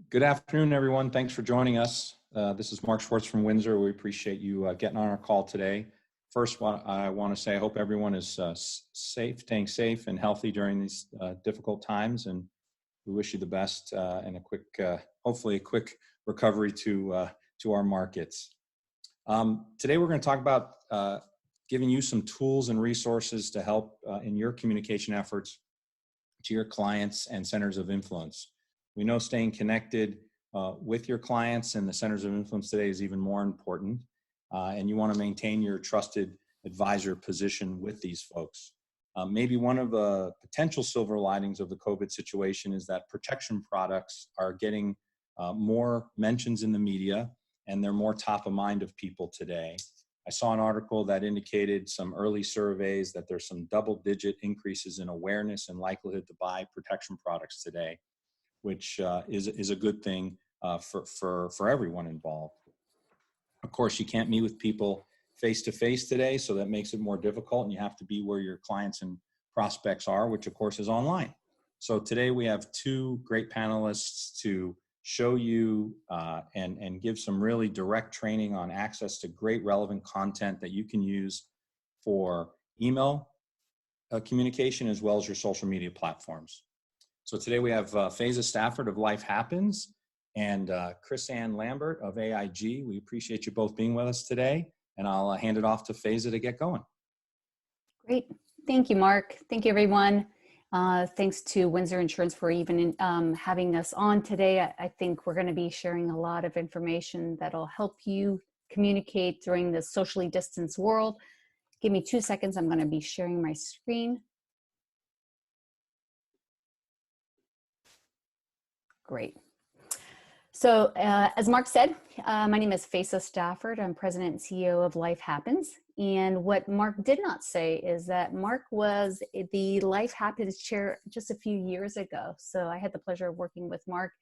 Good afternoon, everyone. Thanks for joining us. This is Mark Schwartz from Windsor. We appreciate you getting on our call today. First, I want to say I hope everyone is staying safe and healthy during these difficult times, and we wish you the best and hopefully a quick recovery to our markets. Today, we're going to talk about giving you some tools and resources to help in your communication efforts to your clients and centers of influence. We know staying connected with your clients and the centers of influence today is even more important, and you want to maintain your trusted advisor position with these folks. Maybe one of the potential silver linings of the COVID situation is that protection products are getting more mentions in the media, and they're more top of mind of people today. I saw an article that indicated some early surveys that there's some double-digit increases in awareness and likelihood to buy protection products today, which is a good thing for everyone involved. Of course, you can't meet with people face-to-face today, so that makes it more difficult, and you have to be where your clients and prospects are, which of course is online. So today we have two great panelists to show you and give some really direct training on access to great relevant content that you can use for email communication as well as your social media platforms. So today we have Faiza Stafford of Life Happens and Chris Ann Lambert of AIG. We appreciate you both being with us today, and I'll hand it off to Faiza to get going. Great. Thank you, Mark. Thank you, everyone. Thanks to Windsor Insurance for even having us on today. I think we're going to be sharing a lot of information that'll help you communicate during this socially distanced world. Give me 2 seconds. I'm going to be sharing my screen. Great. So as Mark said, my name is Faiza Stafford. I'm President and CEO of Life Happens. And what Mark did not say is that Mark was the Life Happens chair just a few years ago. So I had the pleasure of working with Mark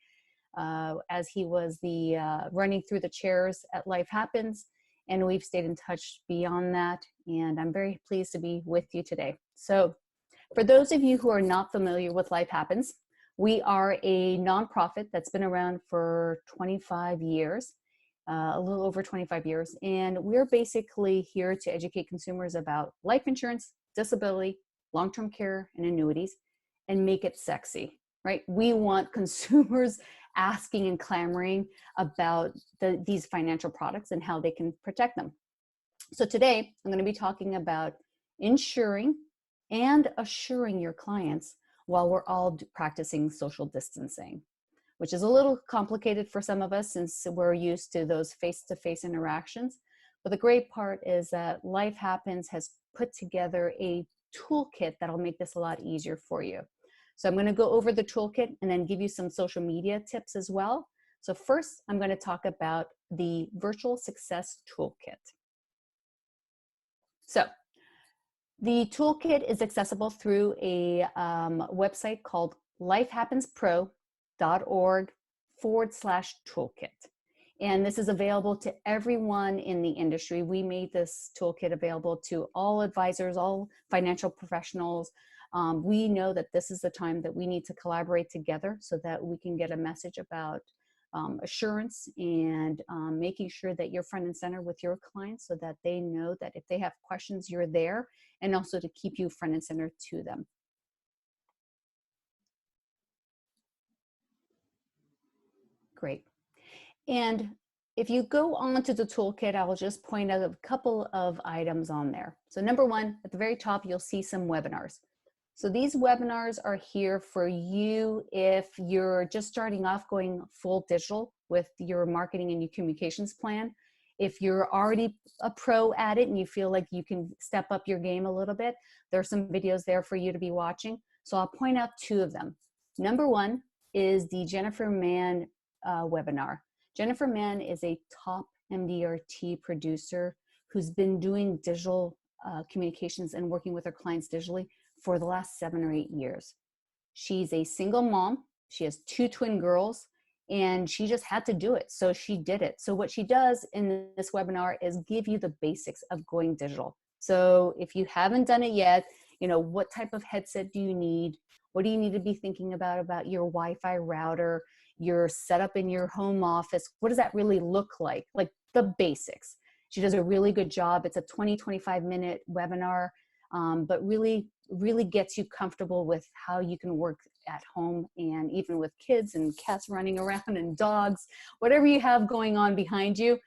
as he was the running through the chairs at Life Happens. And we've stayed in touch beyond that. And I'm very pleased to be with you today. So for those of you who are not familiar with Life Happens, we are a nonprofit that's been around for 25 years, a little over 25 years. And we're basically here to educate consumers about life insurance, disability, long-term care, and annuities, and make it sexy, right? We want consumers asking and clamoring about these financial products and how they can protect them. So today, I'm going to be talking about insuring and assuring your clients while we're all practicing social distancing, which is a little complicated for some of us since we're used to those face-to-face interactions. But the great part is that Life Happens has put together a toolkit that'll make this a lot easier for you. So I'm going to go over the toolkit and then give you some social media tips as well. So first, I'm going to talk about the Virtual Success Toolkit. So the toolkit is accessible through a website called lifehappenspro.org/toolkit. And this is available to everyone in the industry. We made this toolkit available to all advisors, all financial professionals. We know that this is the time that we need to collaborate together so that we can get a message about assurance and making sure that you're front and center with your clients so that they know that if they have questions, you're there, and also to keep you front and center to them. Great. And if you go on to the toolkit, I will just point out a couple of items on there. So number one, at the very top, you'll see some webinars. So these webinars are here for you if you're just starting off going full digital with your marketing and your communications plan. If you're already a pro at it and you feel like you can step up your game a little bit, there are some videos there for you to be watching. So I'll point out two of them. Number one is the Jennifer Mann webinar. Jennifer Mann is a top MDRT producer who's been doing digital communications and working with her clients digitally for the last 7 or 8 years. She's a single mom. She has 2 twin girls, and she just had to do it. So she did it. So what she does in this webinar is give you the basics of going digital. So if you haven't done it yet, you know, what type of headset do you need? What do you need to be thinking about your Wi-Fi router? your setup in your home office. What does that really look like? Like the basics. She does a really good job. It's a 20-25 minute webinar, but really gets you comfortable with how you can work at home, and even with kids and cats running around and dogs, whatever you have going on behind you.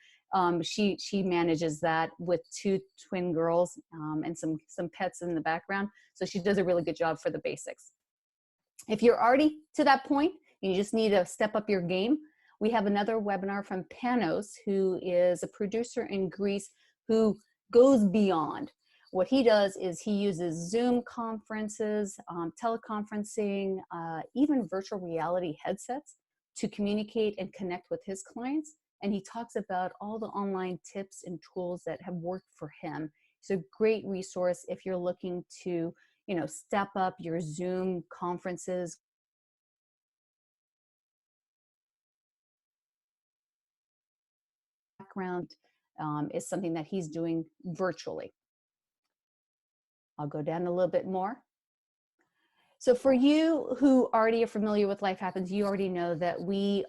She manages that with 2 twin girls, and some pets in the background. So she does a really good job for the basics. If you're already to that point and you just need to step up your game, we have another webinar from Panos, who is a producer in Greece who goes beyond. What he does is he uses Zoom conferences, teleconferencing, even virtual reality headsets to communicate and connect with his clients. And he talks about all the online tips and tools that have worked for him. It's a great resource if you're looking to, step up your Zoom conferences. Background is something that he's doing virtually. I'll go down a little bit more. So for you who already are familiar with Life Happens, you already know that we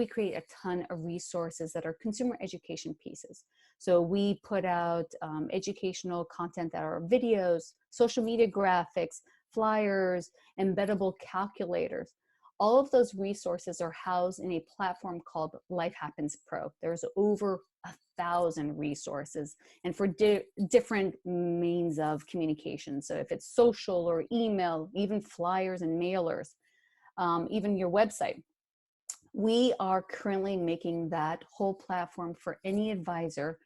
create a ton of resources that are consumer education pieces. So we put out educational content that are videos, social media graphics, flyers, embeddable calculators. All of those resources are housed in a platform called Life Happens Pro. There's over 1,000 resources, and for different means of communication. So if it's social or email, even flyers and mailers, even your website. We are currently making that whole platform for any advisor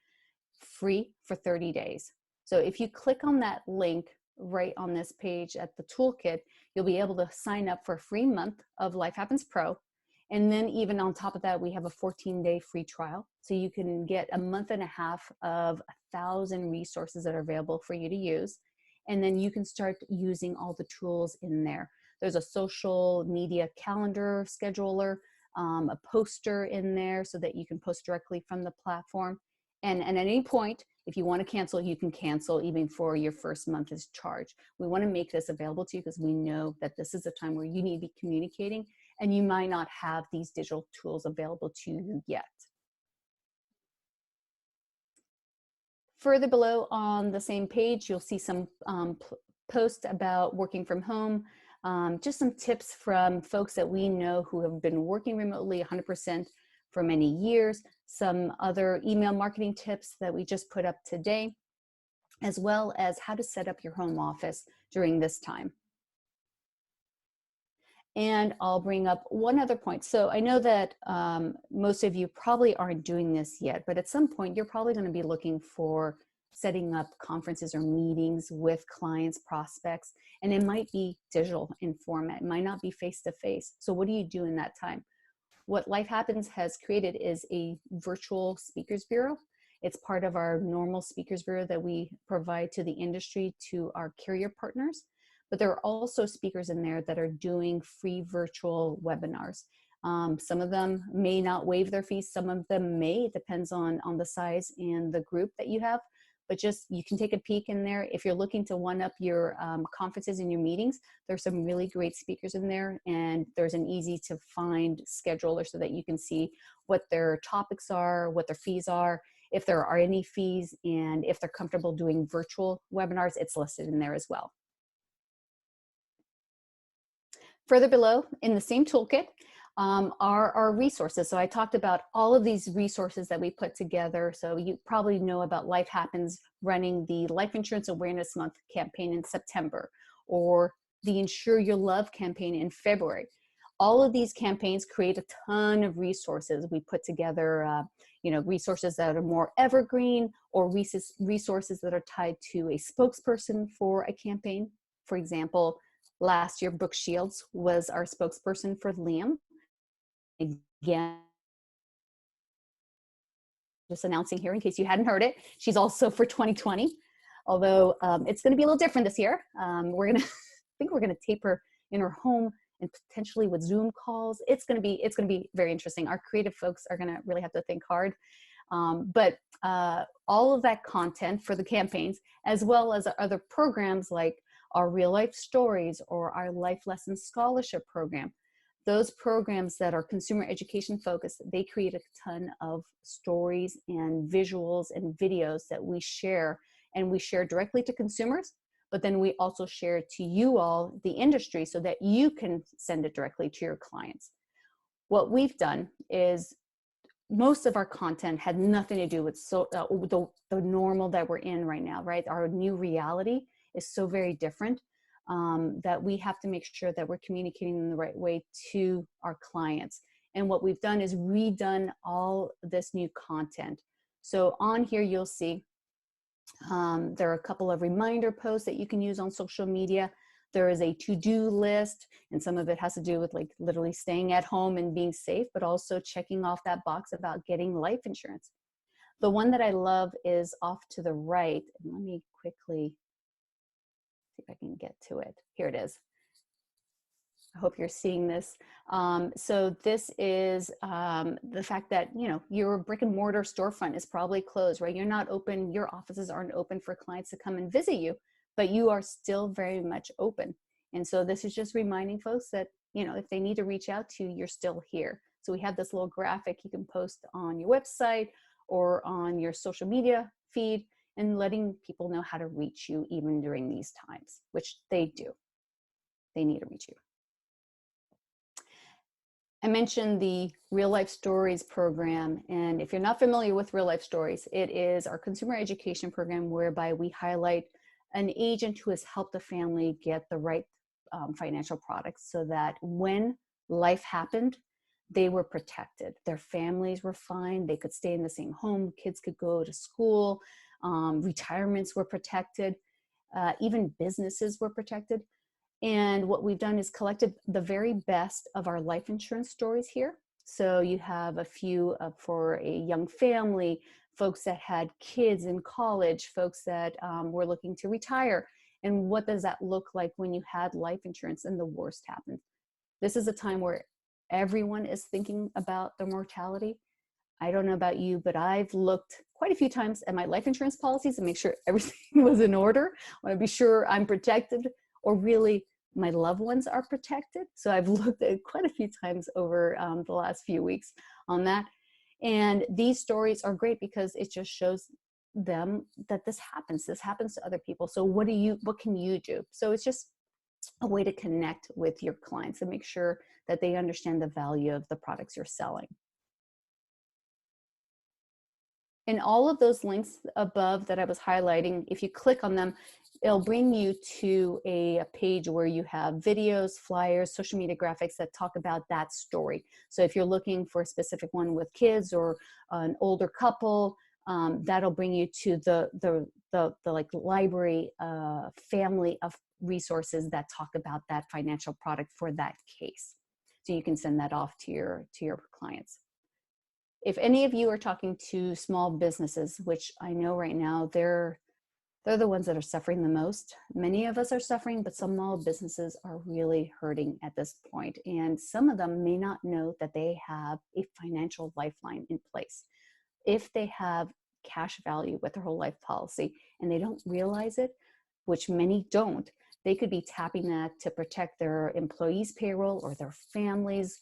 free for 30 days. So if you click on that link right on this page at the toolkit, you'll be able to sign up for a free month of Life Happens Pro. And then even on top of that, we have a 14-day free trial. So you can get a month and a half of 1,000 resources that are available for you to use. And then you can start using all the tools in there. There's a social media calendar scheduler, a poster in there so that you can post directly from the platform. And at any point, if you want to cancel, you can cancel even for your first month is charged. We want to make this available to you because we know that this is a time where you need to be communicating and you might not have these digital tools available to you yet. Further below on the same page, you'll see some posts about working from home, just some tips from folks that we know who have been working remotely 100% for many years, some other email marketing tips that we just put up today, as well as how to set up your home office during this time. And I'll bring up one other point. So I know that most of you probably aren't doing this yet, but at some point you're probably going to be looking for setting up conferences or meetings with clients, prospects, and it might be digital in format. It might not be face-to-face. So what do you do in that time? What Life Happens has created is a virtual speakers bureau. It's part of our normal speakers bureau that we provide to the industry, to our carrier partners. But there are also speakers in there that are doing free virtual webinars. Some of them may not waive their fees. Some of them may. It depends on the size and the group that you have. But just, you can take a peek in there. If you're looking to one up your conferences and your meetings, there's some really great speakers in there. And there's an easy to find scheduler so that you can see what their topics are, what their fees are, if there are any fees, and if they're comfortable doing virtual webinars, it's listed in there as well. Further below in the same toolkit are our resources. So I talked about all of these resources that we put together. So you probably know about Life Happens running the Life Insurance Awareness Month campaign in September, or the Insure Your Love campaign in February. All of these campaigns create a ton of resources. We put together resources that are more evergreen, or resources that are tied to a spokesperson for a campaign. For example, last year, Brooke Shields was our spokesperson for Liam. Again, just announcing here in case you hadn't heard it, she's also for 2020, although it's going to be a little different this year. I think we're going to tape her in her home and potentially with Zoom calls. It's going to be very interesting. Our creative folks are going to really have to think hard. But all of that content for the campaigns, as well as other programs like our real life stories or our life lesson scholarship program, those programs that are consumer education focused, they create a ton of stories and visuals and videos that we share, and we share directly to consumers, but then we also share to you all, the industry, so that you can send it directly to your clients. What we've done is most of our content had nothing to do with the normal that we're in right now, right? Our new reality is so very different that we have to make sure that we're communicating in the right way to our clients. And what we've done is redone all this new content. So on here, you'll see there are a couple of reminder posts that you can use on social media. There is a to-do list, and some of it has to do with like literally staying at home and being safe, but also checking off that box about getting life insurance. The one that I love is off to the right. And let me quickly see if I can get to it. Here it is. I hope you're seeing this. So this is the fact that, you know, your brick and mortar storefront is probably closed, right? You're not open, your offices aren't open for clients to come and visit you, but you are still very much open. And so this is just reminding folks that, you know, if they need to reach out to you, you're still here. So we have this little graphic you can post on your website or on your social media feed, and letting people know how to reach you even during these times, which they do. They need to reach you. I mentioned the Real Life Stories program, and if you're not familiar with Real Life Stories, it is our consumer education program whereby we highlight an agent who has helped a family get the right financial products so that when life happened, they were protected. Their families were fine. They could stay in the same home. Kids could go to school. Retirements were protected. Even businesses were protected. And what we've done is collected the very best of our life insurance stories here. So you have a few for a young family, folks that had kids in college, folks that were looking to retire. And what does that look like when you had life insurance and the worst happened? This is a time where everyone is thinking about their mortality. I don't know about you, but I've looked quite a few times at my life insurance policies and make sure everything was in order. I want to be sure I'm protected, or really my loved ones are protected. So I've looked at quite a few times over the last few weeks on that. And these stories are great because it just shows them that this happens to other people. So what can you do? So it's just a way to connect with your clients and make sure that they understand the value of the products you're selling. And all of those links above that I was highlighting, if you click on them, it'll bring you to a page where you have videos, flyers, social media graphics that talk about that story. So if you're looking for a specific one with kids or an older couple, that'll bring you to the like library family of resources that talk about that financial product for that case. So you can send that off to your clients. If any of you are talking to small businesses, which I know right now, they're the ones that are suffering the most. Many of us are suffering, but some small businesses are really hurting at this point. And some of them may not know that they have a financial lifeline in place. If they have cash value with their whole life policy and they don't realize it, which many don't, they could be tapping that to protect their employees' payroll or their families'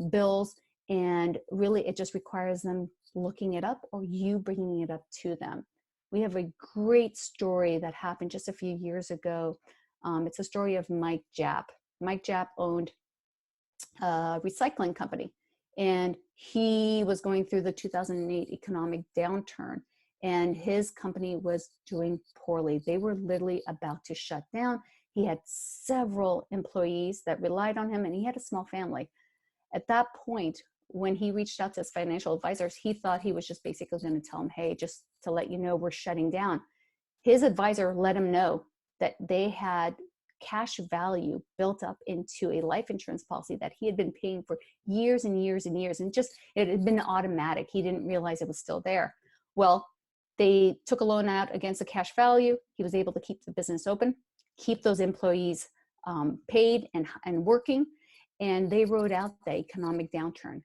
bills. And really, it just requires them looking it up or you bringing it up to them. We have a great story that happened just a few years ago. It's a story of Mike Japp. Mike Japp owned a recycling company, and he was going through the 2008 economic downturn, and his company was doing poorly. They were literally about to shut down. He had several employees that relied on him, and he had a small family. At that point, when he reached out to his financial advisors, he thought he was just basically going to tell him, hey, just to let you know, we're shutting down. His advisor let him know that they had cash value built up into a life insurance policy that he had been paying for years and years and years. And just, it had been automatic. He didn't realize it was still there. Well, they took a loan out against the cash value. He was able to keep the business open, keep those employees paid and working. And they rode out the economic downturn.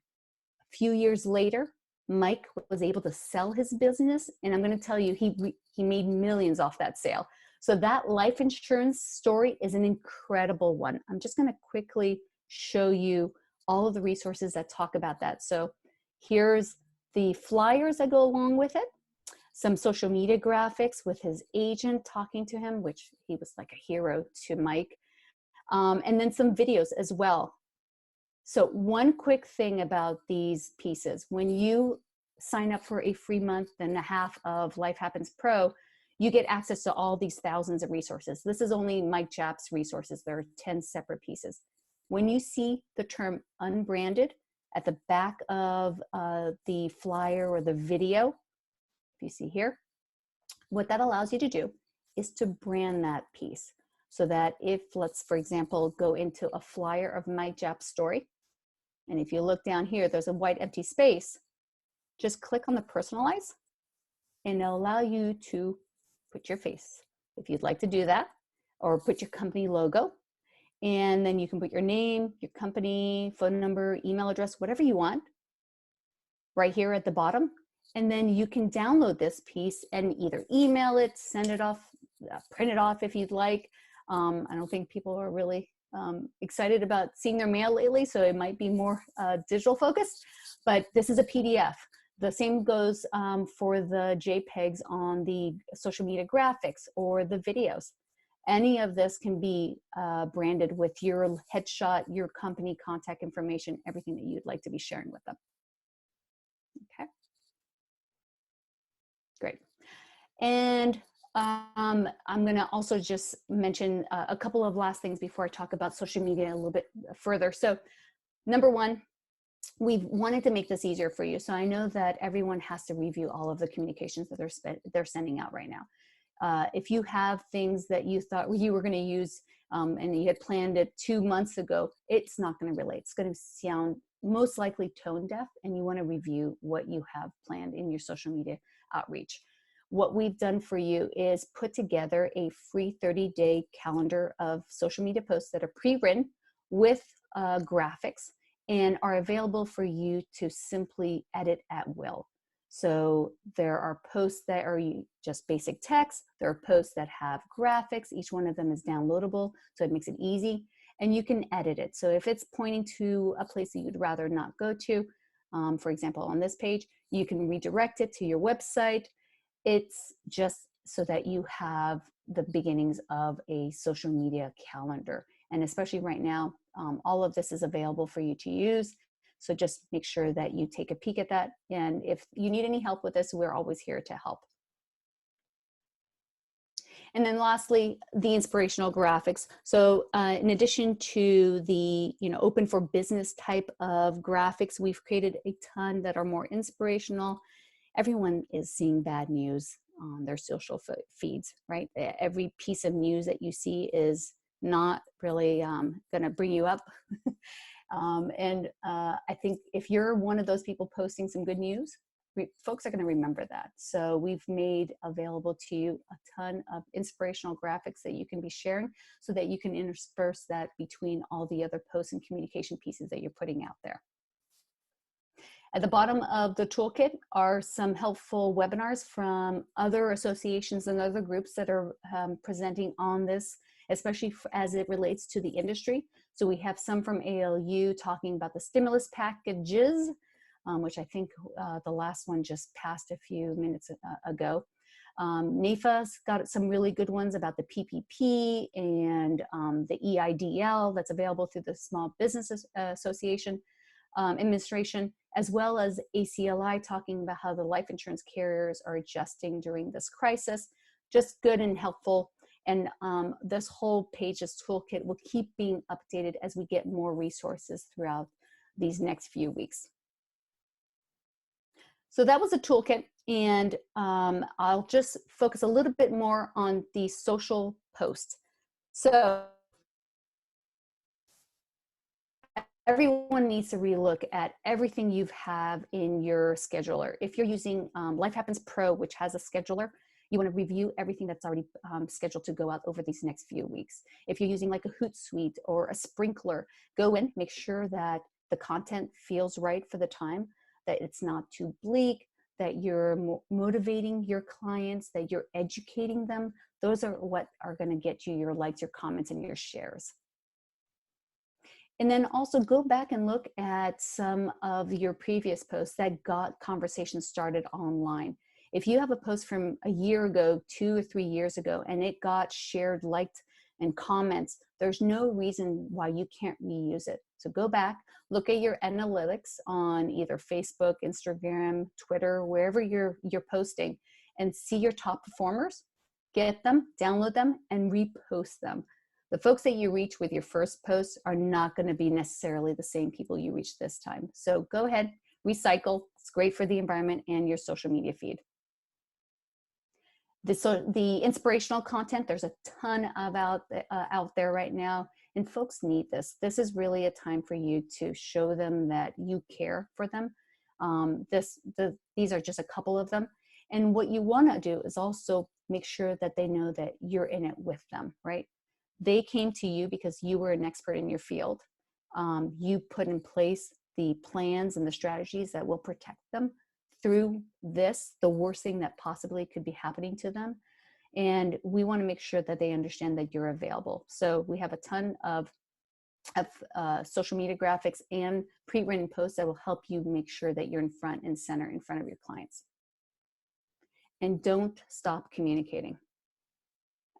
A few years later, Mike was able to sell his business, and I'm going to tell you, he made millions off that sale. So that life insurance story is an incredible one. I'm just going to quickly show you all of the resources that talk about that. So here's the flyers that go along with it, some social media graphics with his agent talking to him, which he was like a hero to Mike, and then some videos as well. So one quick thing about these pieces, when you sign up for a free month and a half of Life Happens Pro, you get access to all these thousands of resources. This is only Mike Japp's resources. There are 10 separate pieces. When you see the term unbranded at the back of the flyer or the video, if you see here, what that allows you to do is to brand that piece so that if, let's, for example, go into a flyer of Mike Japp's story, and if you look down here, there's a white empty space, just click on the personalize and it'll allow you to put your face if you'd like to do that, or put your company logo. And then you can put your name, your company, phone number, email address, whatever you want right here at the bottom. And then you can download this piece and either email it, send it off, print it off if you'd like. I don't think people are really excited about seeing their mail lately, so it might be more digital focused, but this is a PDF. The same goes for the JPEGs on the social media graphics or the videos. Any of this can be branded with your headshot, your company contact information, everything that you'd like to be sharing with them. Okay, great. And I'm gonna also just mention a couple of last things before I talk about social media a little bit further. So number one, we've wanted to make this easier for you. So I know that everyone has to review all of the communications that they're sending out right now. If you have things that you thought you were going to use and you had planned it 2 months ago, it's not going to relate. It's going to sound most likely tone deaf, and you want to review what you have planned in your social media outreach. What we've done for you is put together a free 30-day calendar of social media posts that are pre-written with graphics and are available for you to simply edit at will. So there are posts that are just basic text. There are posts that have graphics. Each one of them is downloadable, so it makes it easy. And you can edit it. So if it's pointing to a place that you'd rather not go to, for example, on this page, you can redirect it to your website. It's just so that you have the beginnings of a social media calendar. And especially right now, all of this is available for you to use. So just make sure that you take a peek at that. And if you need any help with this, we're always here to help. And then lastly, the inspirational graphics. So in addition to the open for business type of graphics, we've created a ton that are more inspirational. Everyone is seeing bad news on their social feeds, right? Every piece of news that you see is not really going to bring you up. I think if you're one of those people posting some good news, folks are going to remember that. So we've made available to you a ton of inspirational graphics that you can be sharing so that you can intersperse that between all the other posts and communication pieces that you're putting out there. At the bottom of the toolkit are some helpful webinars from other associations and other groups that are presenting on this, especially as it relates to the industry. So we have some from ALU talking about the stimulus packages, which I think the last one just passed a few minutes ago. NAFA's got some really good ones about the PPP and the EIDL that's available through the Small Business Association Administration, as well as ACLI talking about how the life insurance carriers are adjusting during this crisis. Just good and helpful. And this whole page's toolkit will keep being updated as we get more resources throughout these next few weeks. So that was a toolkit, and I'll just focus a little bit more on the social posts. So everyone needs to relook at everything you have in your scheduler. If you're using Life Happens Pro, which has a scheduler, you want to review everything that's already scheduled to go out over these next few weeks. If you're using like a Hootsuite or a Sprinkler, go in, make sure that the content feels right for the time, that it's not too bleak, that you're motivating your clients, that you're educating them. Those are what are going to get you your likes, your comments, and your shares. And then also go back and look at some of your previous posts that got conversations started online. If you have a post from a year ago, 2 or 3 years ago, and it got shared, liked, and comments, there's no reason why you can't reuse it. So go back, look at your analytics on either Facebook, Instagram, Twitter, wherever you're posting, and see your top performers, get them, download them, and repost them. The folks that you reach with your first post are not going to be necessarily the same people you reach this time. So go ahead, recycle. It's great for the environment and your social media feed. The inspirational content, there's a ton of out there right now, and folks need this. This is really a time for you to show them that you care for them. These are just a couple of them. And what you want to do is also make sure that they know that you're in it with them, right? They came to you because you were an expert in your field. You put in place the plans and the strategies that will protect them through this, the worst thing that possibly could be happening to them. And we want to make sure that they understand that you're available. So we have a ton of social media graphics and pre-written posts that will help you make sure that you're in front and center in front of your clients. And don't stop communicating.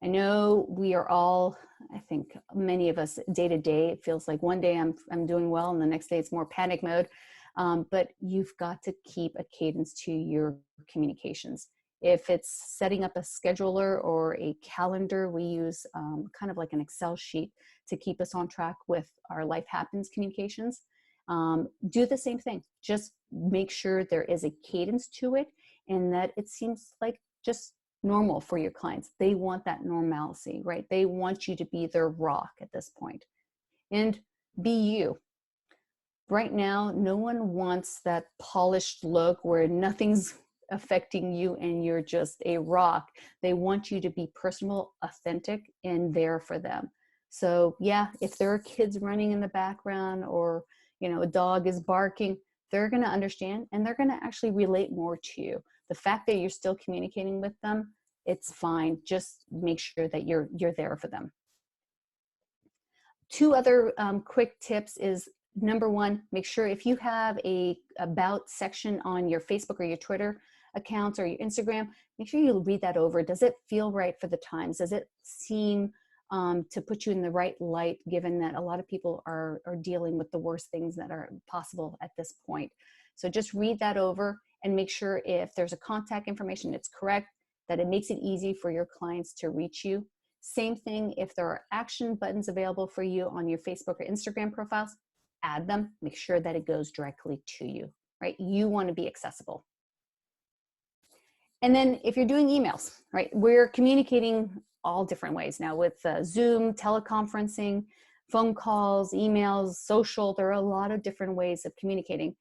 I know we are all, I think many of us day to day, it feels like one day I'm doing well and the next day it's more panic mode. But you've got to keep a cadence to your communications. If it's setting up a scheduler or a calendar, we use kind of like an Excel sheet to keep us on track with our Life Happens communications. Do the same thing. Just make sure there is a cadence to it and that it seems like just normal for your clients. They want that normalcy, right? They want you to be their rock at this point. And be you. Right now, no one wants that polished look where nothing's affecting you and you're just a rock. They want you to be personal, authentic, and there for them. So yeah, if there are kids running in the background or a dog is barking, they're going to understand and they're going to actually relate more to you. The fact that you're still communicating with them, it's fine. Just make sure that you're there for them. 2 other quick tips is, number 1, make sure if you have a about section on your Facebook or your Twitter accounts or your Instagram, make sure you read that over. Does it feel right for the times? Does it seem to put you in the right light, given that a lot of people are dealing with the worst things that are possible at this point? So just read that over and make sure if there's a contact information, it's correct, that it makes it easy for your clients to reach you. Same thing, if there are action buttons available for you on your Facebook or Instagram profiles, add them, make sure that it goes directly to you, right? You want to be accessible. And then if you're doing emails, right, we're communicating all different ways now with Zoom, teleconferencing, phone calls, emails, social. There are a lot of different ways of communicating.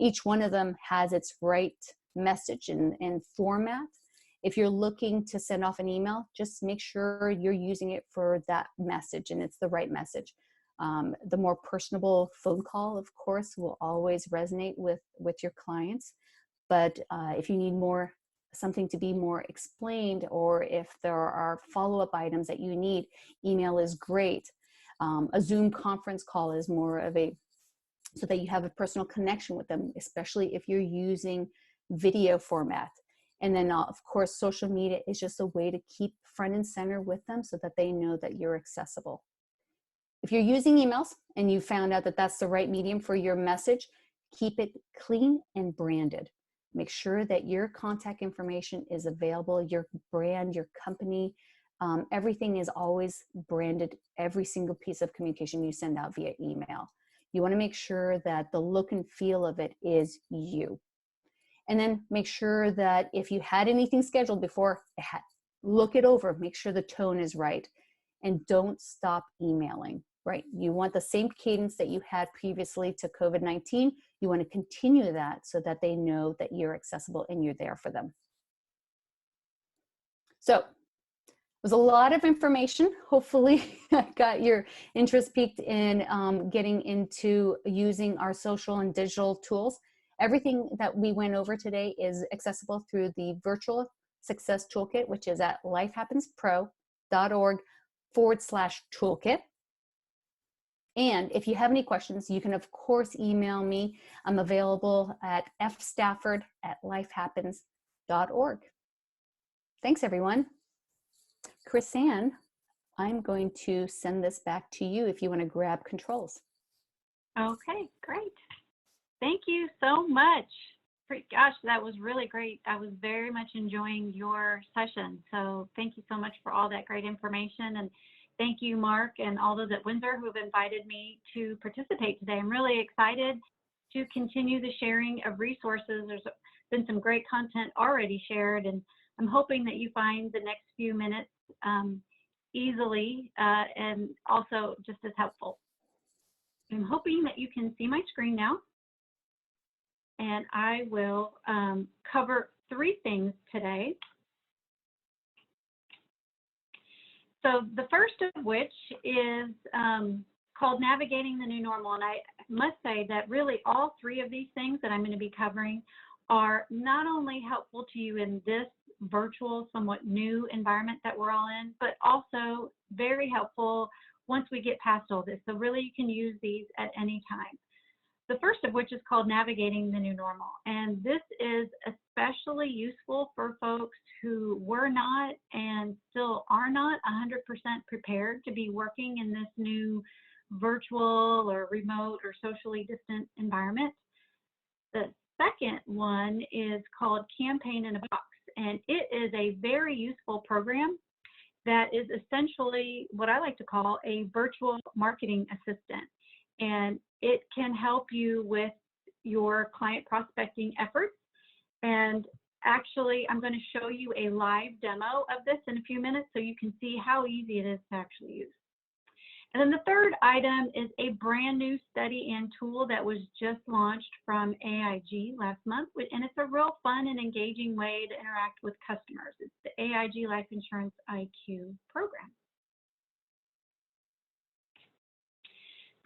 Each one of them has its right message and format. If you're looking to send off an email, just make sure you're using it for that message and it's the right message. The more personable phone call, of course, will always resonate with your clients. But if you need something to be more explained, or if there are follow-up items that you need, email is great. A Zoom conference call is more of so that you have a personal connection with them, especially if you're using video format. And then of course, social media is just a way to keep front and center with them so that they know that you're accessible. If you're using emails and you found out that that's the right medium for your message, keep it clean and branded. Make sure that your contact information is available, your brand, your company, everything is always branded, every single piece of communication you send out via email. You want to make sure that the look and feel of it is you. And then make sure that if you had anything scheduled before, look it over, make sure the tone is right, and don't stop emailing, right? You want the same cadence that you had previously to COVID-19. You want to continue that so that they know that you're accessible and you're there for them. So it was a lot of information. Hopefully I got your interest peaked in getting into using our social and digital tools. Everything that we went over today is accessible through the Virtual Success Toolkit, which is at lifehappenspro.org/toolkit. And if you have any questions, you can, of course, email me. I'm available at fstafford@lifehappens.org. Thanks, everyone. Chris-Ann, I'm going to send this back to you if you want to grab controls. Okay, great. Thank you so much. Gosh, that was really great. I was very much enjoying your session. So thank you so much for all that great information. And thank you, Mark, and all those at Windsor who have invited me to participate today. I'm really excited to continue the sharing of resources. There's been some great content already shared, and I'm hoping that you find the next few minutes easily and also just as helpful. I'm hoping that you can see my screen now. And I will cover 3 things today. So the first of which is called Navigating the New Normal. And I must say that really all 3 of these things that I'm going to be covering are not only helpful to you in this virtual, somewhat new environment that we're all in, but also very helpful once we get past all this. So really you can use these at any time. The first of which is called Navigating the New Normal. And this is especially useful for folks who were not and still are not 100% prepared to be working in this new virtual or remote or socially distant environment. The second one is called Campaign in a Box. And it is a very useful program that is essentially what I like to call a virtual marketing assistant. And it can help you with your client prospecting efforts. And actually, I'm going to show you a live demo of this in a few minutes so you can see how easy it is to actually use. And then the third item is a brand new study and tool that was just launched from AIG last month. And it's a real fun and engaging way to interact with customers. It's the AIG Life Insurance IQ program.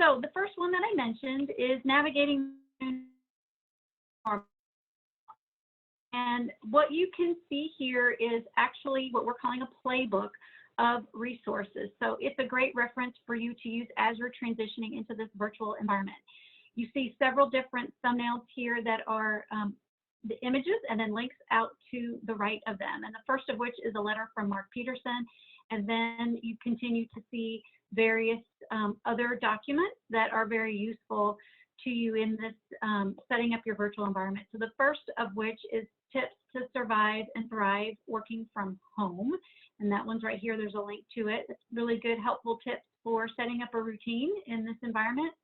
So the first one that I mentioned is Navigating. And what you can see here is actually what we're calling a playbook of resources. So it's a great reference for you to use as you're transitioning into this virtual environment. You see several different thumbnails here that are the images and then links out to the right of them. And the first of which is a letter from Mark Peterson. And then you continue to see various other documents that are very useful to you in this setting up your virtual environment. So the first of which is Tips to Survive and Thrive Working from Home. And that one's right here. There's a link to it. It's really good, helpful tips for setting up a routine in this environment.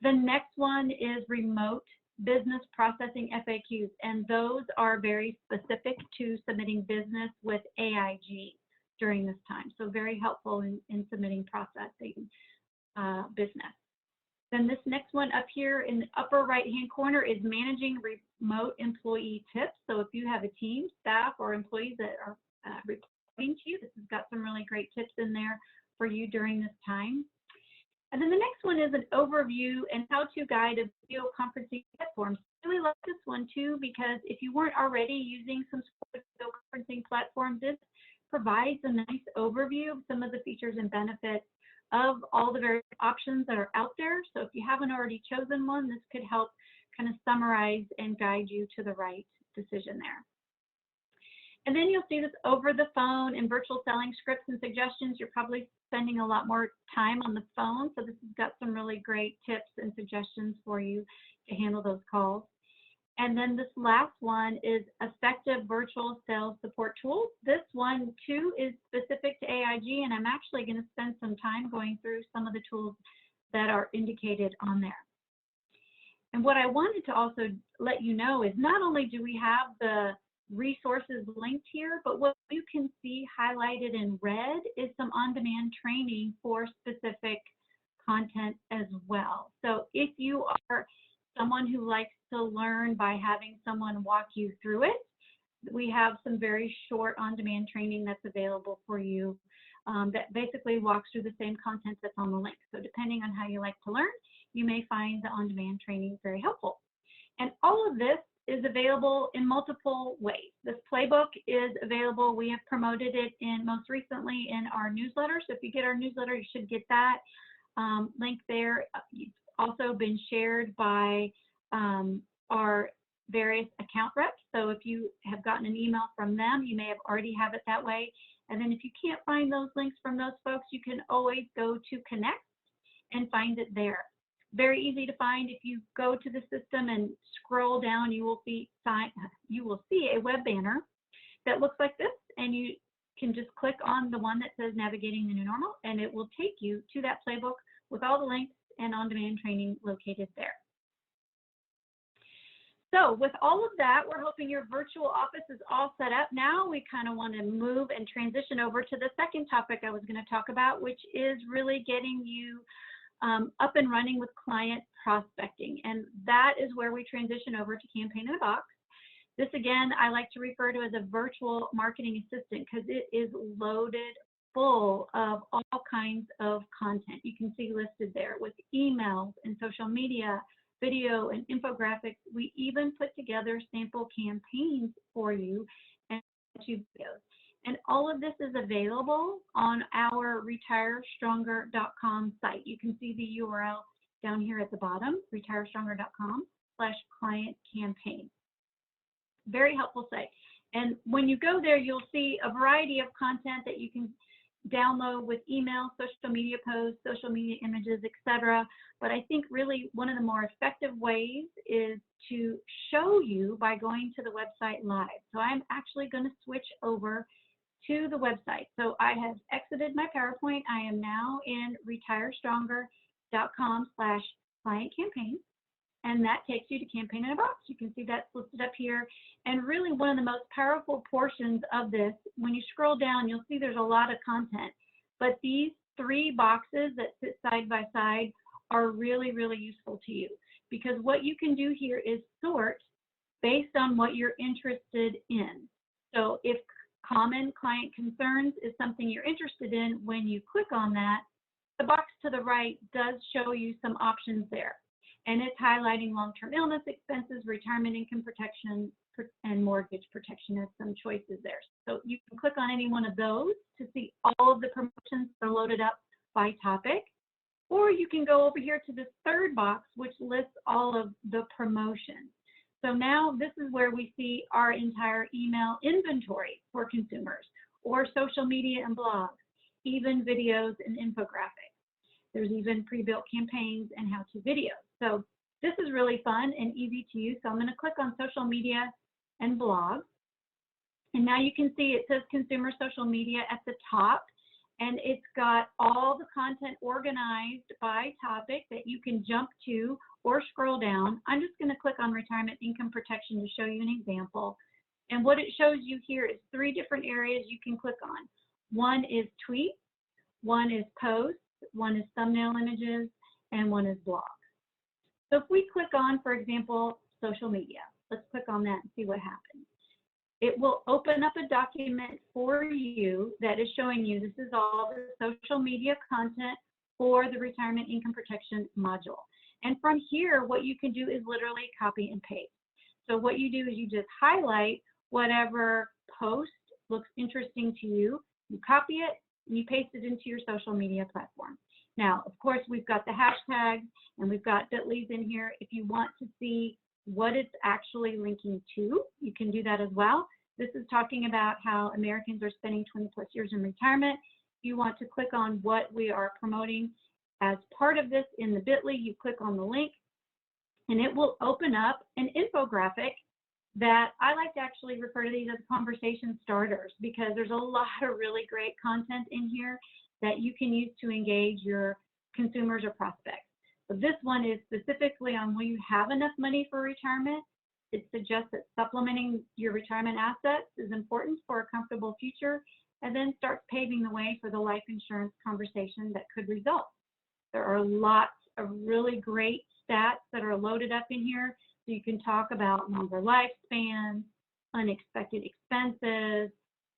The next one is Remote Business Processing FAQs. And those are very specific to submitting business with AIG during this time. So very helpful in submitting processing business. Then this next one up here in the upper right-hand corner is Managing Remote Employee Tips. So if you have a team, staff, or employees that are reporting to you, this has got some really great tips in there for you during this time. And then the next one is an overview and how-to guide of video conferencing platforms. I really like this one too, because if you weren't already using some sort of video conferencing platform, this provides a nice overview of some of the features and benefits of all the various options that are out there. So if you haven't already chosen one, this could help kind of summarize and guide you to the right decision there. And then you'll see this over the phone and virtual selling scripts and suggestions. You're probably spending a lot more time on the phone. So this has got some really great tips and suggestions for you to handle those calls. And then this last one is Effective Virtual Sales Support Tools. This one too is specific to AIG, and I'm actually going to spend some time going through some of the tools that are indicated on there. And what I wanted to also let you know is not only do we have the resources linked here, but what you can see highlighted in red is some on-demand training for specific content as well. So if you are someone who likes to learn by having someone walk you through it, we have some very short on-demand training that's available for you that basically walks through the same content that's on the link. So depending on how you like to learn, you may find the on-demand training very helpful. And all of this is available in multiple ways. This playbook is available. We have promoted it most recently in our newsletter. So if you get our newsletter, you should get that link there. It's also been shared by our various account reps. So if you have gotten an email from them, you may have already have it that way. And then if you can't find those links from those folks, you can always go to Connect and find it there. Very easy to find. If you go to the system and scroll down, you will see a web banner that looks like this, and you can just click on the one that says Navigating the New Normal, and it will take you to that playbook with all the links and on-demand training located there. So with all of that, we're hoping your virtual office is all set up. Now we kind of want to move and transition over to the second topic I was going to talk about, which is really getting you up and running with client prospecting. And that is where we transition over to Campaign in a Box. This, again, I like to refer to as a virtual marketing assistant because it is loaded full of all kinds of content. You can see listed there with emails and social media, video and infographics. We even put together sample campaigns for you and YouTube videos. And all of this is available on our retirestronger.com site. You can see the URL down here at the bottom, retirestronger.com/client campaign. Very helpful site. And when you go there, you'll see a variety of content that you can download with email, social media posts, social media images, etc. But I think really one of the more effective ways is to show you by going to the website live. So I'm actually going to switch over to the website. So I have exited my PowerPoint. I am now in retirestronger.com/client campaign. And that takes you to Campaign in a Box. You can see that's listed up here. And really one of the most powerful portions of this, when you scroll down, you'll see there's a lot of content. But these 3 boxes that sit side by side are really, really useful to you. Because what you can do here is sort based on what you're interested in. So if common client concerns is something you're interested in, when you click on that, the box to the right does show you some options there. And it's highlighting long-term illness expenses, retirement income protection, and mortgage protection as some choices there. So you can click on any one of those to see all of the promotions that are loaded up by topic. Or you can go over here to this third box, which lists all of the promotions. So now this is where we see our entire email inventory for consumers, or social media and blogs, even videos and infographics. There's even pre-built campaigns and how-to videos. So this is really fun and easy to use. So I'm going to click on social media and blogs. And now you can see it says consumer social media at the top. And it's got all the content organized by topic that you can jump to or scroll down. I'm just going to click on retirement income protection to show you an example. And what it shows you here is 3 different areas you can click on. One is tweets, one is posts, one is thumbnail images, and one is blogs. So if we click on, for example, social media, let's click on that and see what happens. It will open up a document for you that is showing you this is all the social media content for the retirement income protection module. And from here, what you can do is literally copy and paste. So what you do is you just highlight whatever post looks interesting to you, you copy it, and you paste it into your social media platform. Now, of course, we've got the hashtags and we've got bit.lys in here. If you want to see what it's actually linking to, you can do that as well. This is talking about how Americans are spending 20+ years in retirement. If you want to click on what we are promoting as part of this in the bit.ly, you click on the link and it will open up an infographic that I like to actually refer to these as conversation starters, because there's a lot of really great content in here that you can use to engage your consumers or prospects. So this one is specifically on when you have enough money for retirement. It suggests that supplementing your retirement assets is important for a comfortable future, and then starts paving the way for the life insurance conversation that could result. There are lots of really great stats that are loaded up in here. So you can talk about longer lifespans, unexpected expenses,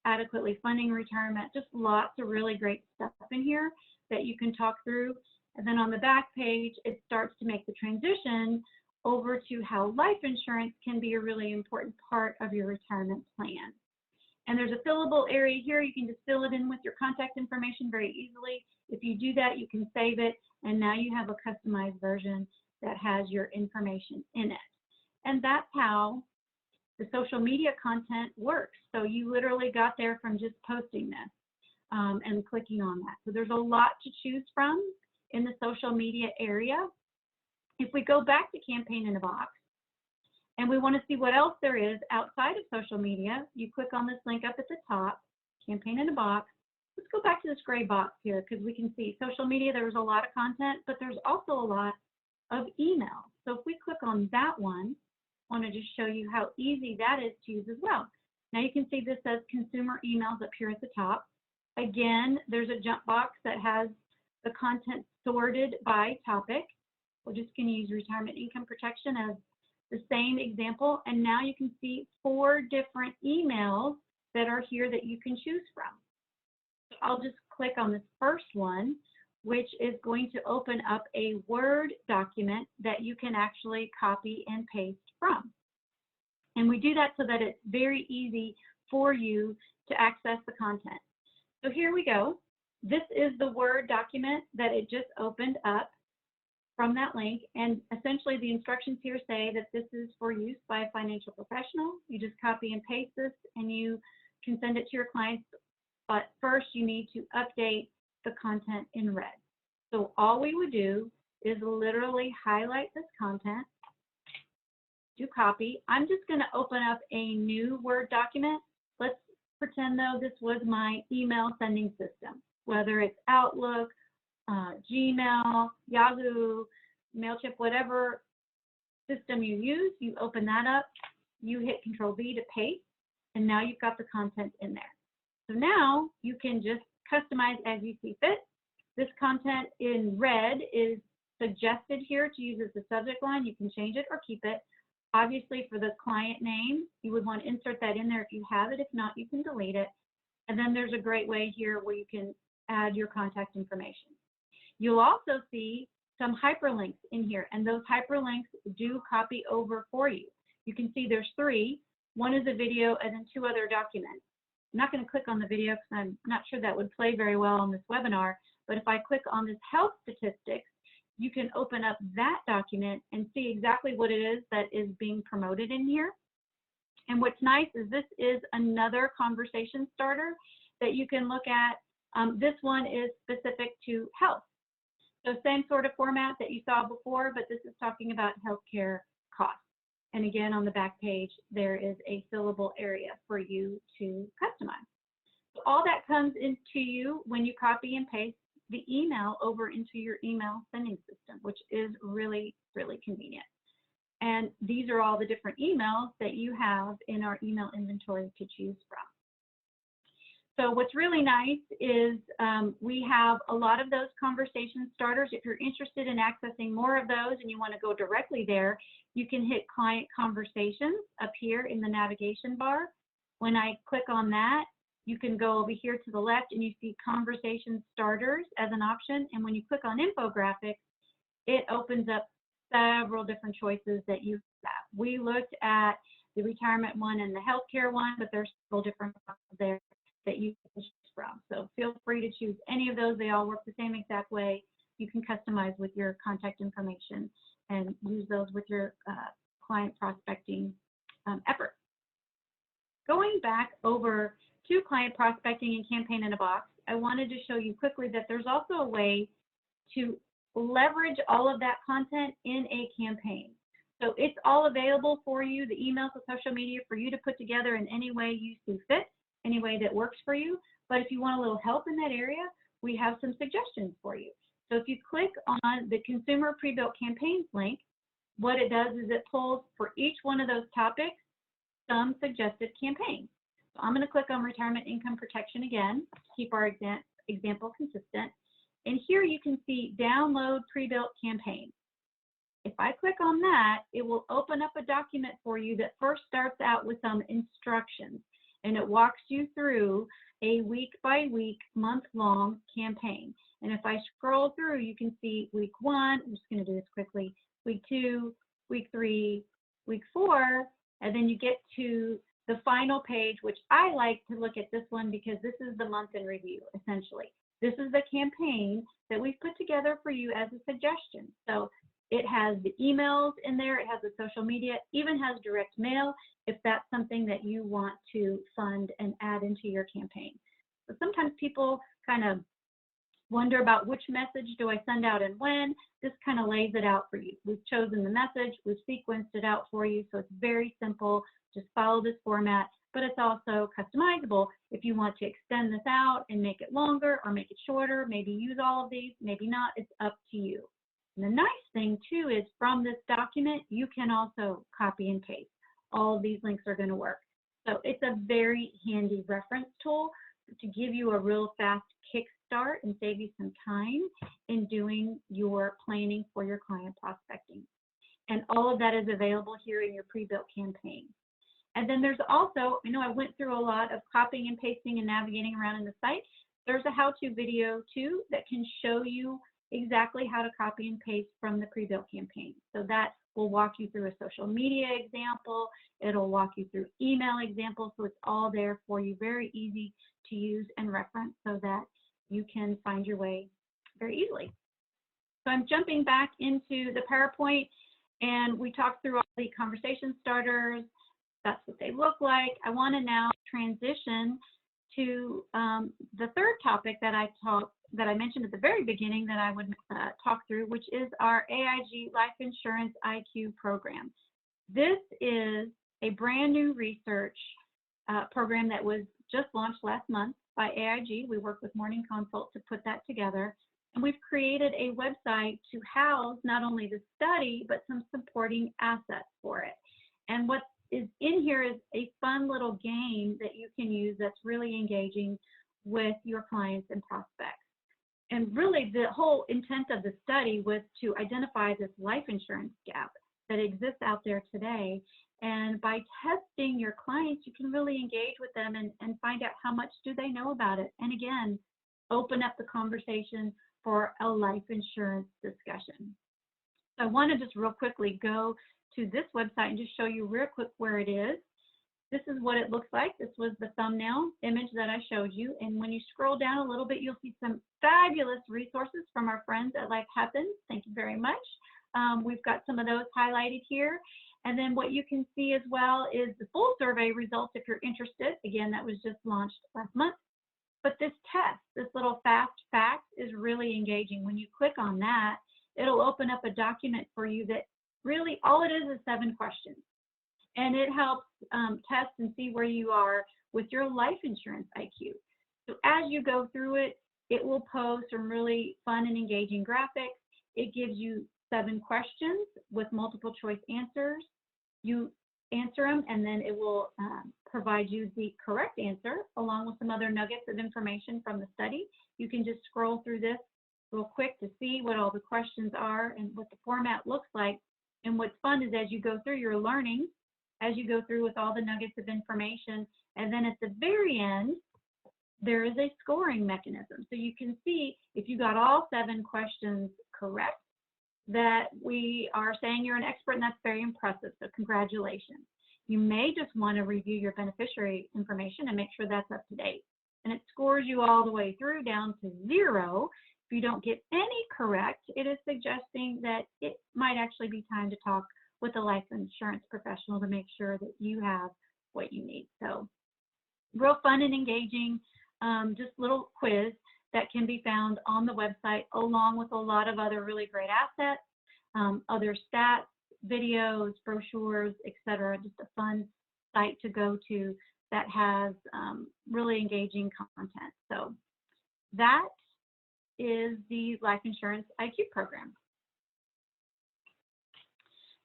adequately funding retirement, just lots of really great stuff in here that you can talk through. And then on the back page, it starts to make the transition over to how life insurance can be a really important part of your retirement plan. And there's a fillable area here. You can just fill it in with your contact information very easily. If you do that, you can save it, and now you have a customized version that has your information in it. And that's how the social media content works. So you literally got there from just posting this and clicking on that. So there's a lot to choose from in the social media area. If we go back to Campaign in a Box, and we want to see what else there is outside of social media, you click on this link up at the top, Campaign in a Box. Let's go back to this gray box here because we can see social media, there's a lot of content, but there's also a lot of email. So if we click on that one, I want to just show you how easy that is to use as well. Now you can see this says consumer emails up here at the top. Again, there's a jump box that has the content sorted by topic. We're just going to use retirement income protection as the same example, and now you can see 4 different emails that are here that you can choose from. So I'll just click on this first one, which is going to open up a Word document that you can actually copy and paste from. And we do that so that it's very easy for you to access the content. So here we go. This is the Word document that it just opened up from that link, and essentially the instructions here say that this is for use by a financial professional. You just copy and paste this and you can send it to your clients, but first you need to update the content in red. So all we would do is literally highlight this content, do copy. I'm just going to open up a new Word document. Let's pretend though this was my email sending system, whether it's Outlook, Gmail, Yahoo, MailChimp, whatever system you use, you open that up, you hit Control-V to paste, and now you've got the content in there. So now you can just customize as you see fit. This content in red is suggested here to use as the subject line. You can change it or keep it. Obviously, for the client name, you would want to insert that in there if you have it. If not, you can delete it. And then there's a great way here where you can add your contact information. You'll also see some hyperlinks in here, and those hyperlinks do copy over for you. You can see there's 3. One is a video and then 2 other documents. I'm not going to click on the video because I'm not sure that would play very well on this webinar, but if I click on this health statistics, you can open up that document and see exactly what it is that is being promoted in here. And what's nice is this is another conversation starter that you can look at. This one is specific to health. So same sort of format that you saw before, but this is talking about healthcare costs. And again, on the back page, there is a fillable area for you to customize. So all that comes into you when you copy and paste the email over into your email sending system, which is really, really convenient. And these are all the different emails that you have in our email inventory to choose from. So what's really nice is we have a lot of those conversation starters. If you're interested in accessing more of those and you want to go directly there, you can hit Client Conversations up here in the navigation bar. When I click on that, you can go over here to the left and you see Conversation Starters as an option. And when you click on Infographics, it opens up several different choices that you have. We looked at the retirement one and the healthcare one, but there's several different ones there that you can choose from. So feel free to choose any of those. They all work the same exact way. You can customize with your contact information and use those with your client prospecting efforts. Going back over to client prospecting and Campaign in a Box, I wanted to show you quickly that there's also a way to leverage all of that content in a campaign. So it's all available for you, the emails, the social media, for you to put together in any way you see fit, any way that works for you. But if you want a little help in that area, we have some suggestions for you. So if you click on the Consumer Pre-Built Campaigns link, what it does is it pulls for each one of those topics some suggested campaigns. So I'm going to click on Retirement Income Protection again to keep our example consistent. And here you can see Download Pre-Built Campaign. If I click on that, it will open up a document for you that first starts out with some instructions, and it walks you through a week-by-week, month-long campaign. And if I scroll through, you can see week 1, I'm just going to do this quickly, week 2, week 3, week 4, and then you get to the final page, which I like to look at this one because this is the month in review, essentially. This is the campaign that we've put together for you as a suggestion. So it has the emails in there, it has the social media, even has direct mail if that's something that you want to fund and add into your campaign. So sometimes people kind of wonder about which message do I send out and when. This kind of lays it out for you. We've chosen the message, we've sequenced it out for you, so it's very simple. Just follow this format, but it's also customizable. If you want to extend this out and make it longer or make it shorter, maybe use all of these, maybe not, it's up to you. And the nice thing too is from this document, you can also copy and paste. All of these links are going to work. So it's a very handy reference tool to give you a real fast kickstart and save you some time in doing your planning for your client prospecting. And all of that is available here in your pre-built campaign. And then there's also, I know I went through a lot of copying and pasting and navigating around in the site. There's a how-to video too that can show you exactly how to copy and paste from the pre-built campaign. So that will walk you through a social media example. It'll walk you through email examples. So it's all there for you, very easy to use and reference so that you can find your way very easily. So I'm jumping back into the PowerPoint, and we talked through all the conversation starters. That's what they look like. I want to now transition to the third topic that I mentioned at the very beginning that I would talk through, which is our AIG Life Insurance IQ program. This is a brand new research program that was just launched last month by AIG. We worked with Morning Consult to put that together. And we've created a website to house not only the study, but some supporting assets for it. And what is in here is a fun little game that you can use that's really engaging with your clients and prospects. And really the whole intent of the study was to identify this life insurance gap that exists out there today. And by testing your clients, you can really engage with them and find out how much do they know about it. And again, open up the conversation for a life insurance discussion. So I want to just real quickly go to this website and just show you real quick where it is. This is what it looks like. This was the thumbnail image that I showed you. And when you scroll down a little bit, you'll see some fabulous resources from our friends at Life Happens. Thank you very much. We've got some of those highlighted here. And then what you can see as well is the full survey results if you're interested. Again, that was just launched last month. But this test, this little fast fact is really engaging. When you click on that, it'll open up a document for you that really all it is 7 questions. And it helps test and see where you are with your life insurance IQ. So as you go through it, it will pose some really fun and engaging graphics. It gives you 7 questions with multiple choice answers. You answer them, and then it will provide you the correct answer along with some other nuggets of information from the study. You can just scroll through this real quick to see what all the questions are and what the format looks like. And what's fun is as you go through, you're learning as you go through with all the nuggets of information. And then at the very end, there is a scoring mechanism. So you can see if you got all 7 questions correct, that we are saying you're an expert, and that's very impressive. So congratulations. You may just want to review your beneficiary information and make sure that's up to date. And it scores you all the way through down to 0. If you don't get any correct, it is suggesting that it might actually be time to talk with a life insurance professional to make sure that you have what you need. So real fun and engaging, just little quiz that can be found on the website along with a lot of other really great assets, other stats, videos, brochures, etc. Just a fun site to go to that has really engaging content. So that is the Life Insurance IQ program.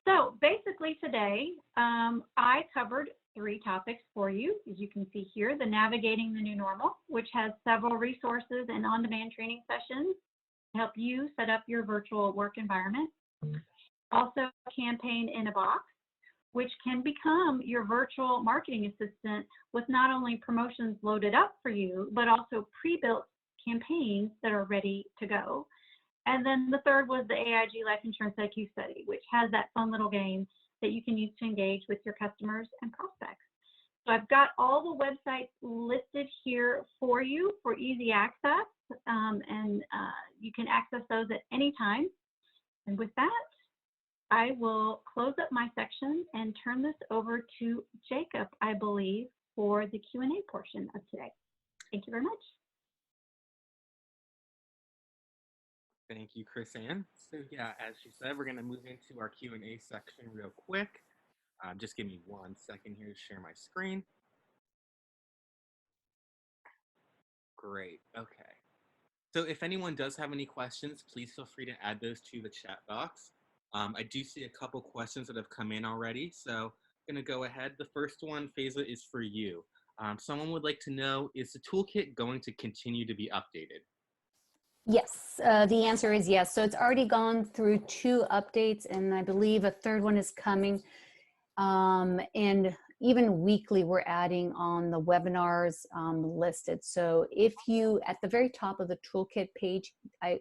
So basically today, I covered 3 topics for you. As you can see here, the Navigating the New Normal, which has several resources and on-demand training sessions to help you set up your virtual work environment. Also, Campaign in a Box, which can become your virtual marketing assistant with not only promotions loaded up for you, but also pre-built campaigns that are ready to go. And then the third was the AIG Life Insurance IQ study, which has that fun little game that you can use to engage with your customers and prospects. So I've got all the websites listed here for you for easy access, and you can access those at any time. And with that, I will close up my section and turn this over to Jacob, I believe, for the Q&A portion of today. Thank you very much. Thank you, Chris Ann. So yeah, as she said, we're going to move into our Q&A section real quick. Just give me 1 second here to share my screen. Great, okay. So if anyone does have any questions, please feel free to add those to the chat box. I do see a couple questions that have come in already, so I'm going to go ahead. The first one, Faiza, is for you. Someone would like to know, is the toolkit going to continue to be updated? Yes, the answer is yes. So it's already gone through 2 updates, and I believe a 3rd one is coming. And even weekly, we're adding on the webinars listed. So if you, at the very top of the toolkit page, I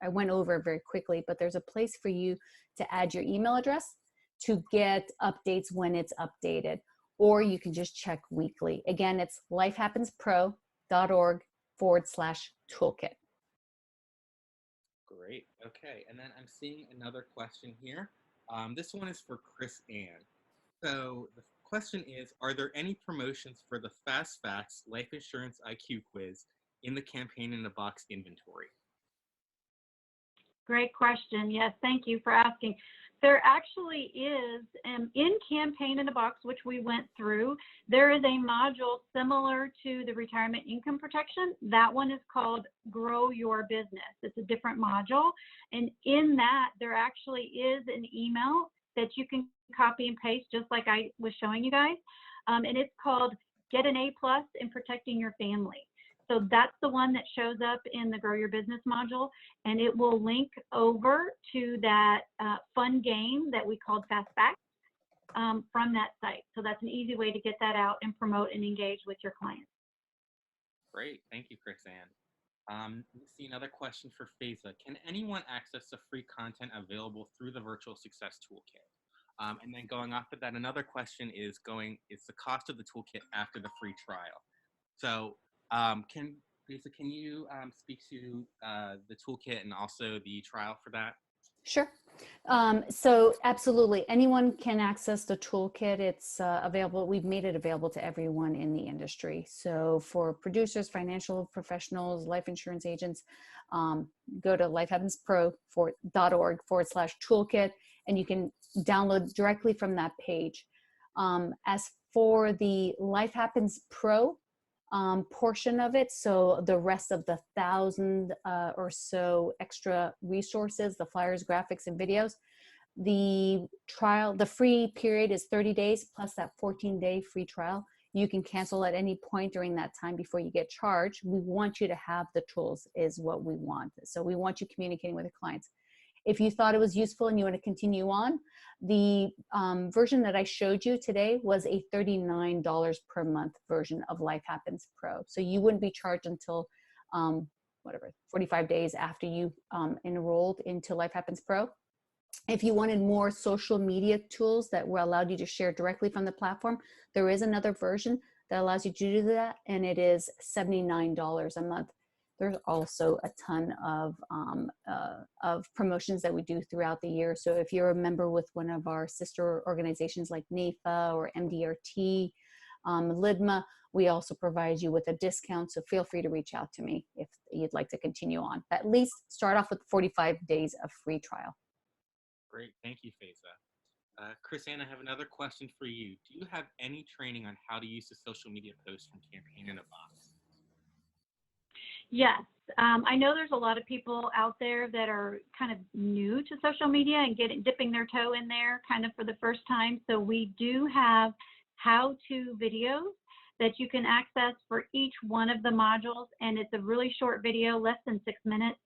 went over it very quickly, but there's a place for you to add your email address to get updates when it's updated, or you can just check weekly. Again, it's lifehappenspro.org/toolkit. Great, okay. And then I'm seeing another question here. This one is for Chris Ann. So the question is, are there any promotions for the Fast Facts Life Insurance IQ quiz in the Campaign in a Box inventory? Great question. Yes, thank you for asking. There actually is, in Campaign in a Box, which we went through, there is a module similar to the Retirement Income Protection. That one is called Grow Your Business. It's a different module. And in that, there actually is an email that you can copy and paste, just like I was showing you guys. And it's called Get an A+ in Protecting Your Family. So that's the one that shows up in the Grow Your Business module, and it will link over to that fun game that we called Fast Facts from that site. So that's an easy way to get that out and promote and engage with your clients. Great, thank you, Chris Ann. Let's see another question for Faiza. Can anyone access the free content available through the Virtual Success Toolkit? And then going off of that, another question is the cost of the toolkit after the free trial. So can you speak to the toolkit and also the trial for that? Sure. So absolutely, anyone can access the toolkit. It's available. We've made it available to everyone in the industry. So for producers, financial professionals, life insurance agents, go to lifehappenspro.org/toolkit, and you can download directly from that page. As for the Life Happens Pro portion of it, so the rest of the 1,000 or so extra resources, the flyers, graphics, and videos, the free period is 30 days plus that 14-day free trial. You can cancel at any point during that time before you get charged. We want you to have the tools is what we want. So we want you communicating with your clients. If you thought it was useful and you want to continue on, the version that I showed you today was a $39 per month version of Life Happens Pro. So you wouldn't be charged until 45 days after you enrolled into Life Happens Pro. If you wanted more social media tools that allowed you to share directly from the platform, there is another version that allows you to do that, and it is $79 a month. There's also a ton of promotions that we do throughout the year. So if you're a member with one of our sister organizations like NAFA or MDRT, LIDMA, we also provide you with a discount. So feel free to reach out to me if you'd like to continue on. At least start off with 45 days of free trial. Great, thank you, Faiza. Chris Ann, I have another question for you. Do you have any training on how to use the social media posts from Campaign in a Box? Yes, I know there's a lot of people out there that are kind of new to social media and dipping their toe in there kind of for the first time. So we do have how-to videos that you can access for each one of the modules, and it's a really short video, less than 6 minutes.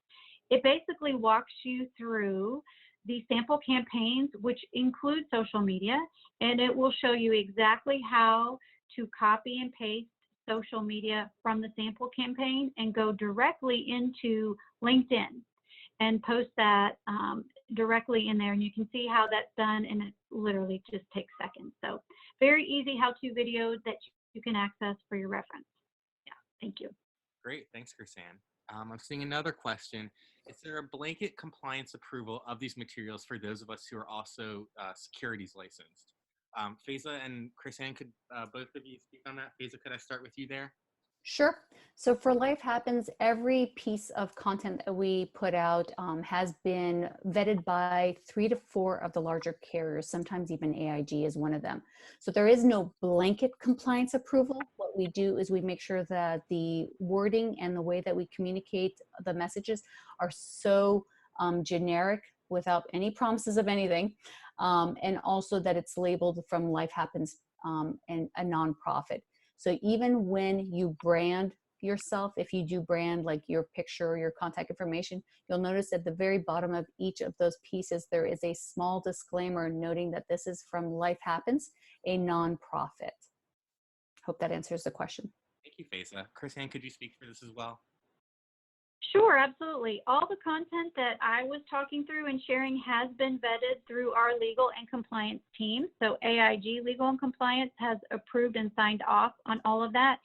It basically walks you through the sample campaigns, which include social media, and it will show you exactly how to copy and paste social media from the sample campaign and go directly into LinkedIn and post that directly in there. And you can see how that's done, and it literally just takes seconds. So very easy how-to videos that you can access for your reference. Yeah, thank you. Great, thanks, Chrisanne. I'm seeing another question. Is there a blanket compliance approval of these materials for those of us who are also securities licensed? Faiza and Chrisanne, could both of you speak on that? Faiza, could I start with you there? Sure. So for Life Happens, every piece of content that we put out has been vetted by 3 to 4 of the larger carriers, sometimes even AIG is one of them. So there is no blanket compliance approval. What we do is we make sure that the wording and the way that we communicate the messages are so generic without any promises of anything, and also that it's labeled from Life Happens and a nonprofit. So even when you brand yourself, if you do brand like your picture or your contact information, you'll notice at the very bottom of each of those pieces, there is a small disclaimer noting that this is from Life Happens, a nonprofit. Hope that answers the question. Thank you, Faiza. Chrisanne, could you speak for this as well? Sure, absolutely. All the content that I was talking through and sharing has been vetted through our legal and compliance team. So AIG Legal and Compliance has approved and signed off on all of that.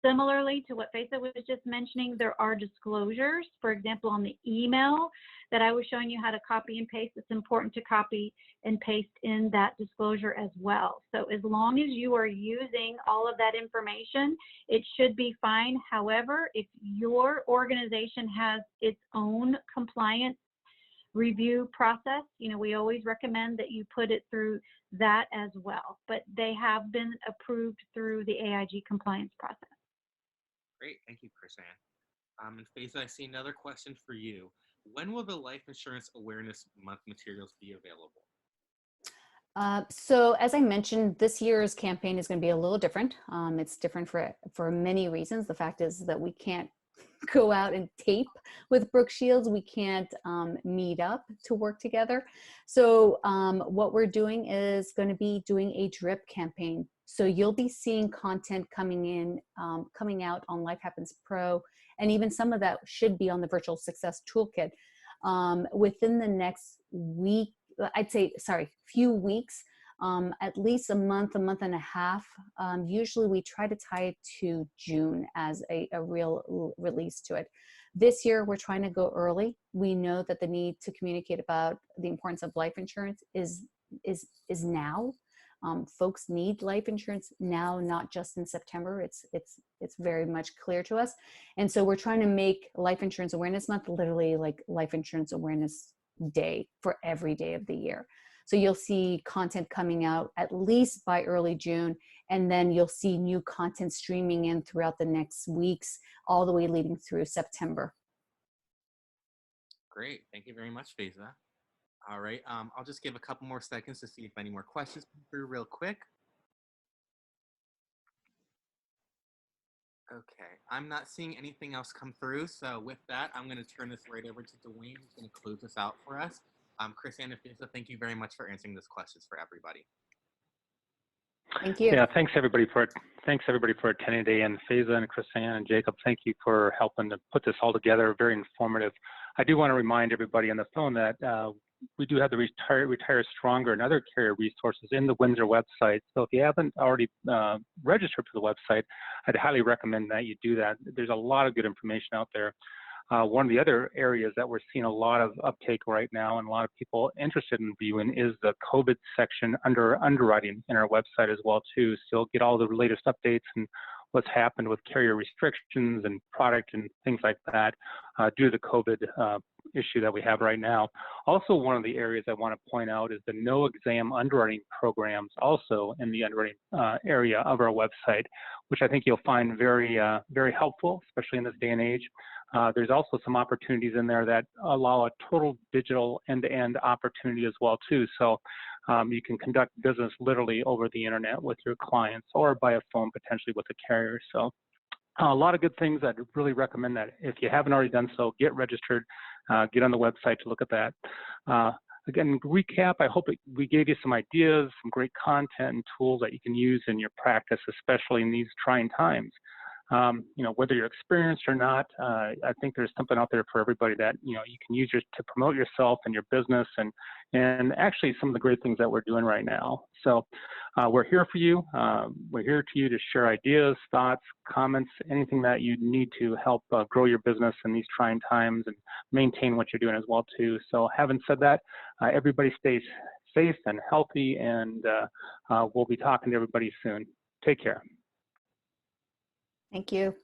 Similarly to what Faiza was just mentioning, there are disclosures. For example, on the email that I was showing you how to copy and paste, it's important to copy and paste in that disclosure as well. So as long as you are using all of that information, it should be fine. However, if your organization has its own compliance review process, you know, we always recommend that you put it through that as well. But they have been approved through the AIG compliance process. Great, thank you, Chrisanne. And Faiza, I see another question for you. When will the Life Insurance Awareness Month materials be available? So as I mentioned, this year's campaign is going to be a little different. It's different for many reasons. The fact is that we can't go out and tape with Brooke Shields. We can't meet up to work together. So what we're doing is going to be doing a drip campaign. So you'll be seeing content coming out on Life Happens Pro, and even some of that should be on the Virtual Success Toolkit within the next week. I'd say, few weeks, at least a month and a half. Usually we try to tie it to June as a real release to it. This year, we're trying to go early. We know that the need to communicate about the importance of life insurance is now. Folks need life insurance now, not just in September. It's very much clear to us. And so we're trying to make Life Insurance Awareness Month literally like Life Insurance Awareness Day for every day of the year. So you'll see content coming out at least by early June, and then you'll see new content streaming in throughout the next weeks, all the way leading through September. Great, thank you very much, Faiza. All right, I'll just give a couple more seconds to see if any more questions come through real quick. Okay, I'm not seeing anything else come through. So with that, I'm going to turn this right over to Dwayne, who's going to close this out for us. Chrisanne and Faiza, thank you very much for answering those questions for everybody. Thank you. Yeah, thanks everybody for attending today. And Faiza and Chrisanne and Jacob, thank you for helping to put this all together. Very informative. I do want to remind everybody on the phone that we do have the Retire Stronger and other carrier resources in the Windsor website. So if you haven't already registered for the website, I'd highly recommend that you do that. There's a lot of good information out there. One of the other areas that we're seeing a lot of uptake right now and a lot of people interested in viewing is the COVID section under underwriting in our website as well too. So you'll get all the latest updates and what's happened with carrier restrictions and product and things like that due to the COVID issue that we have right now. Also, one of the areas I want to point out is the no exam underwriting programs also in the underwriting area of our website, which I think you'll find very, very helpful, especially in this day and age. There's also some opportunities in there that allow a total digital end-to-end opportunity as well too. So you can conduct business literally over the internet with your clients or by a phone potentially with a carrier. So a lot of good things. I'd really recommend that if you haven't already done so, get registered, get on the website to look at that. Again, recap, I hope we gave you some ideas, some great content and tools that you can use in your practice, especially in these trying times. You know, whether you're experienced or not, I think there's something out there for everybody that, you know, you can use to promote yourself and your business and actually some of the great things that we're doing right now. So We're here for you. We're here to you to share ideas, thoughts, comments, anything that you need to help grow your business in these trying times and maintain what you're doing as well too. So having said that, everybody stays safe and healthy, and we'll be talking to everybody soon. Take care. Thank you.